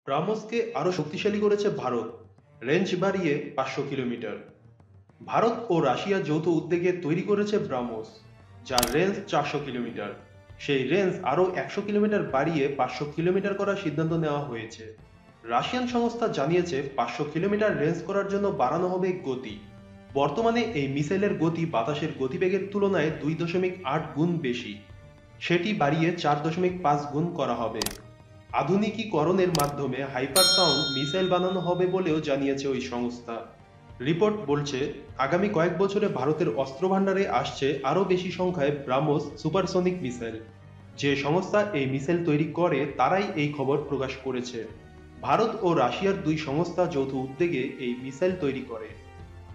ব্রাহ্মসকে আরও শক্তিশালী করেছে ভারত, রেঞ্জ বাড়িয়ে ৫০০ কিলোমিটার। ভারত ও রাশিয়া যৌথ উদ্যোগে তৈরি করেছে ব্রাহ্মস, যার রেঞ্জ ৪০০ কিলোমিটার। সেই রেঞ্জ আরও ১০০ কিলোমিটার বাড়িয়ে ৫০০ কিলোমিটার করার সিদ্ধান্ত নেওয়া হয়েছে। রাশিয়ান সংস্থা জানিয়েছে ৫০০ কিলোমিটার রেঞ্জ করার জন্য বাড়ানো হবে গতি। বর্তমানে এই মিসাইলের গতি বাতাসের গতিবেগের তুলনায় ২.৮ গুণ বেশি। সেটি বাড়িয়ে ৪.৫ গুণ করা হবে। আধুনিকীকরণের মাধ্যমে হাইপারসাউন্ড মিসাইল বানানো হবে বলেও জানিয়েছে ওই সংস্থা। রিপোর্ট বলছে, আগামী কয়েক বছরে ভারতের অস্ত্রভান্ডারে আসছে আরও বেশি সংখ্যায় ব্রাহ্মস সুপারসনিক মিসাইল। যে সংস্থা এই মিসাইল তৈরি করে তারাই এই খবর প্রকাশ করেছে। ভারত ও রাশিয়ার দুই সংস্থা যৌথ উদ্যোগে এই মিসাইল তৈরি করে।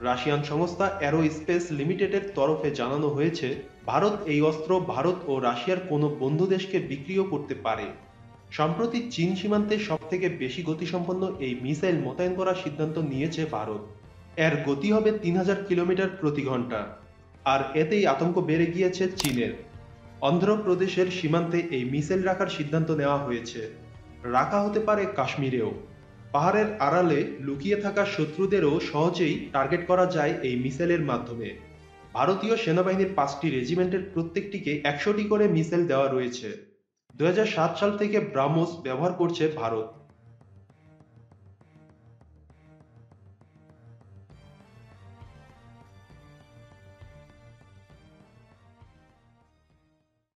রাশিয়ান সংস্থা অ্যারো স্পেস লিমিটেডের তরফে জানানো হয়েছে, ভারত এই অস্ত্র ভারত ও রাশিয়ার কোনো বন্ধু দেশকে বিক্রিও করতে পারে। সম্প্রতি চীন সীমান্তে সবথেকে বেশি গতিসম্পন্ন এই মিসাইল মোতায়েন করার সিদ্ধান্ত নিয়েছে ভারত। এর গতি হবে ৩০০০ কিলোমিটার প্রতি ঘন্টা। আর এতেই আতঙ্ক বেড়ে গিয়েছে চীনের। অন্ধ্রপ্রদেশের সীমান্তে এই মিসাইল রাখার সিদ্ধান্ত নেওয়া হয়েছে। রাখা হতে পারে কাশ্মীরেও। পাহাড়ের আড়ালে লুকিয়ে থাকা শত্রুদেরও সহজেই টার্গেট করা যায় এই মিসাইলের মাধ্যমে। ভারতীয় সেনাবাহিনীর ৫টি রেজিমেন্টের প্রত্যেকটিকে ১০০টি করে মিসাইল দেওয়া রয়েছে। ২০০৭ সাল থেকে ব্রাহ্মস ব্যবহার করছে ভারত।